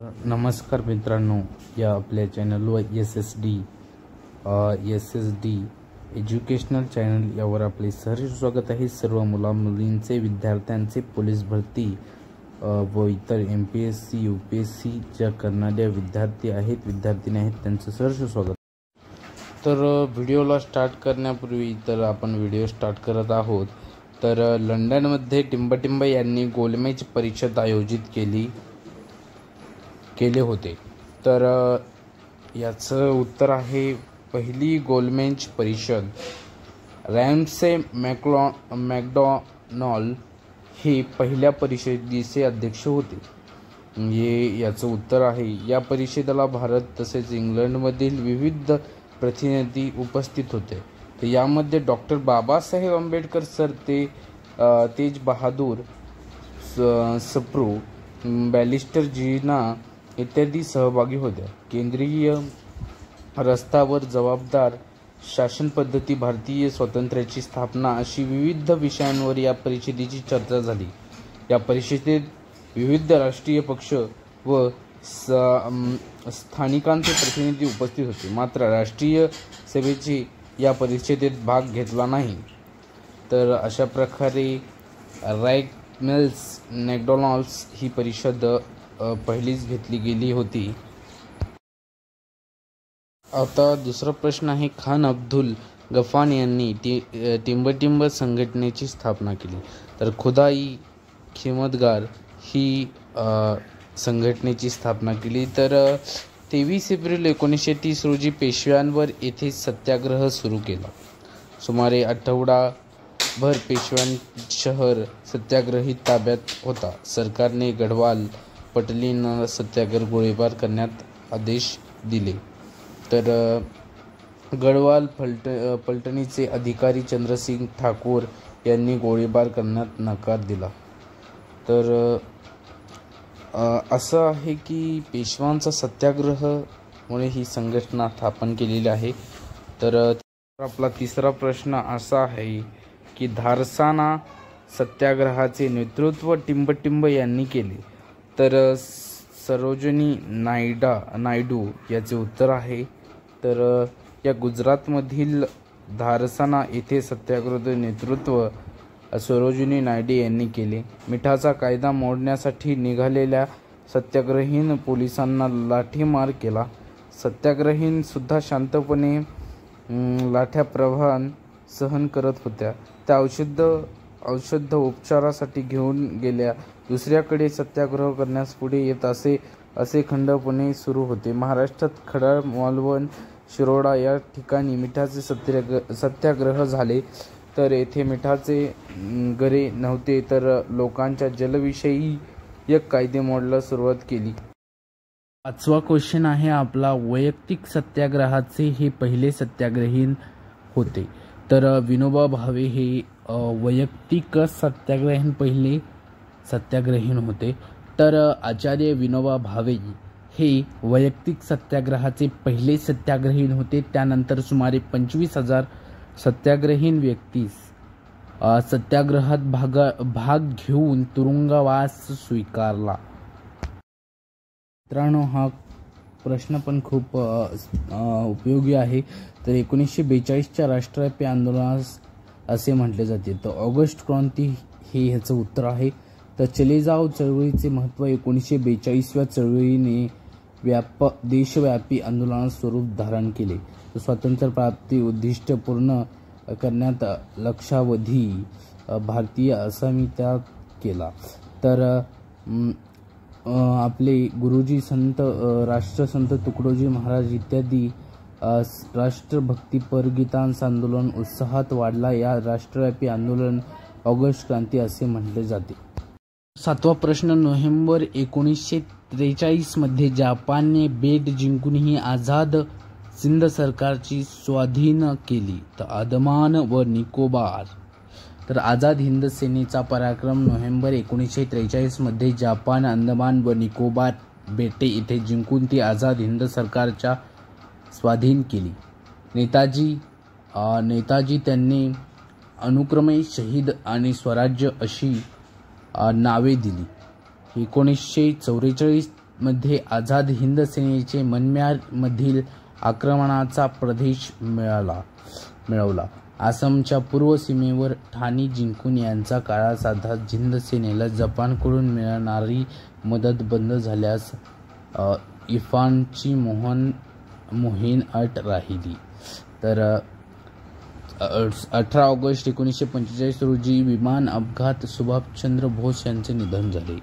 नमस्कार मित्रांनो, या आपल्या चॅनलवर S S D educational channel यावर आपले सहर्ष स्वागत आहे। सर्व मुला-मुलींचे, विद्यार्थ्यांचे पोलीस भरती व इतर MPSC UPSC ज्या करणाऱ्या विद्यार्थी विद्यार्थिनी आहेत त्यांचं सहर्ष स्वागत। तर व्हिडिओला स्टार्ट करण्यापूर्वी आपण व्हिडिओ स्टार्ट करत आहोत। तर लंडनमध्ये टिंबटिंब यांनी गोलमेज परिषद आयोजित केले होते। तर याचं उत्तर आहे पहिली गोलमेज परिषद। रॅमसे मॅकडॉनल्ड हे पहिल्या परिषदेचे अध्यक्ष होते। याचं उत्तर आहे। या परिषदेला भारत तसेच इंग्लंडमधील विविध प्रतिनिधी उपस्थित होते। तर यामध्ये डॉक्टर बाबासाहेब आंबेडकर सर, तेज बहादूर सप्रू, बॅरिस्टर जीना इत्यादी सहभागी होते। केंद्रीय रस्त्यावर जबाबदार शासन पद्धती, भारतीय स्वातंत्र्याची स्थापना अशी विविध विषयांवर या परिषदेची चर्चा झाली। या परिषदेत विविध राष्ट्रीय पक्ष व स्थानिकांचे प्रतिनिधी उपस्थित होते, मात्र राष्ट्रीय सभेची या परिषदेत भाग घेतला नाही। तर अशा प्रकारे रॅमसे मॅकडॉनल्ड ही परिषद पहिलीच घेतली गेली होती। आता दुसरा प्रश्न आहे, खान अब्दुल गफार यांनी टिंबटिंब संघटनेची स्थापना केली। तर खुदाई खिदमतगार ही संघटनेची स्थापना केली। तर 23 एप्रिल 1930 रोजी पेशव्यांवर येथे सत्याग्रह सुरू केला। सुमारे आठवडाभर पेशव्यांशहर सत्याग्रही ताब्यात होता। सरकारने गढवाल पटलींना सत्याग्रह गोळीबार करण्यात आदेश दिले। तर गढवाल पलटणीचे अधिकारी चंद्रसिंग ठाकूर यांनी गोळीबार करण्यात नकार दिला। तर असं आहे की पेशव्यांचा सत्याग्रहमुळे ही संघटना स्थापन केलेली आहे। तर आपला तिसरा प्रश्न असा आहे की धारसाना सत्याग्रहाचे नेतृत्व टिंबटिंब यांनी केले। तर सरोजिनी नायडू याचे उत्तर आहे। तर या गुजरातमधील धारसाना येथे सत्याग्रहाचे नेतृत्व सरोजिनी नायडू यांनी केले। मिठाचा कायदा मोडण्यासाठी निघालेल्या सत्याग्रहींनी पोलिसांना लाठीमार केला। सत्याग्रहीं सुद्धा शांतपणे लाठ्या प्रहार सहन करत होत्या। त्या औषध उपचारासाठी घेऊन गेल्या। दुसऱ्याकडे सत्याग्रह करण्यास पुढे येत असे खंडपणे सुरू होते। महाराष्ट्रात खडाळ, मालवण, शिरोडा या ठिकाणी मिठाचे सत्याग्रह झाले। तर येथे मिठाचे गरे नव्हते, तर लोकांच्या जलविषयी एक कायदे मोडायला सुरुवात केली। पाचवा क्वेश्चन आहे आपला, वैयक्तिक सत्याग्रहाचे हे पहिले सत्याग्रही होते। तर विनोबा भावे हे वैयक्तिक सत्याग्रही पहिले सत्याग्रही होते। तर आचार्य विनोबा भावे हे वैयक्तिक सत्याग्रहाचे पहिले सत्याग्रही होते। त्यानंतर सुमारे 25,000 सत्याग्रही व्यक्तीस सत्याग्रहात भाग घेऊन तुरुंगवास स्वीकारला। मित्रांनो, हा प्रश्न पण खूप उपयोगी आहे। तर 1942च्या राष्ट्रव्यापी आंदोलनास असे म्हटले जाते। तर ऑगस्ट क्रांती हे ह्याचं उत्तर आहे। तर चले जाव चळवळीचे महत्त्व 1942व्या चळवळीने देशव्यापी आंदोलनास स्वरूप धारण केले। तर स्वातंत्र्य प्राप्ती उद्दिष्ट पूर्ण करण्यात लक्षावधी भारतीय आसामी त्याग केला। तर आपले गुरुजी राष्ट्रसंत तुकडोजी महाराज इत्यादी राष्ट्रभक्तीपर गीतांचं आंदोलन उत्साहात वाढला। या राष्ट्रव्यापी आंदोलन ऑगस्ट क्रांती असे म्हटले जाते। सातवा प्रश्न, नोव्हेंबर 1943 मध्ये जपानने बेट जिंकूनही आझाद हिंद सरकारची स्वाधीन केली। तर अंदमान व निकोबार। तर आझाद हिंद सेनेचा पराक्रम नोव्हेंबर 1943 मध्ये जपान अंदमान व निकोबार बेटे येथे जिंकून ती आझाद हिंद सरकारच्या स्वाधीन केली। नेताजी त्यांनी अनुक्रमे शहीद आणि स्वराज्य अशी नावे दिली। 1944 मध्ये आझाद हिंद सेनेचे म्यानमारमधील आक्रमणाचा प्रदेश मिळवला. आसामच्या पूर्व सीमेवर ठाणे जिंकून यांचा काळात आझाद हिंद सेनेला जपानकडून मिळणारी मदत बंद झाल्यास इम्फालची मोहीम अट राहिली. तर 18 ऑगस्ट 1945 रोजी विमान अपघात सुभाषचंद्र बोस यांचे निधन झाले.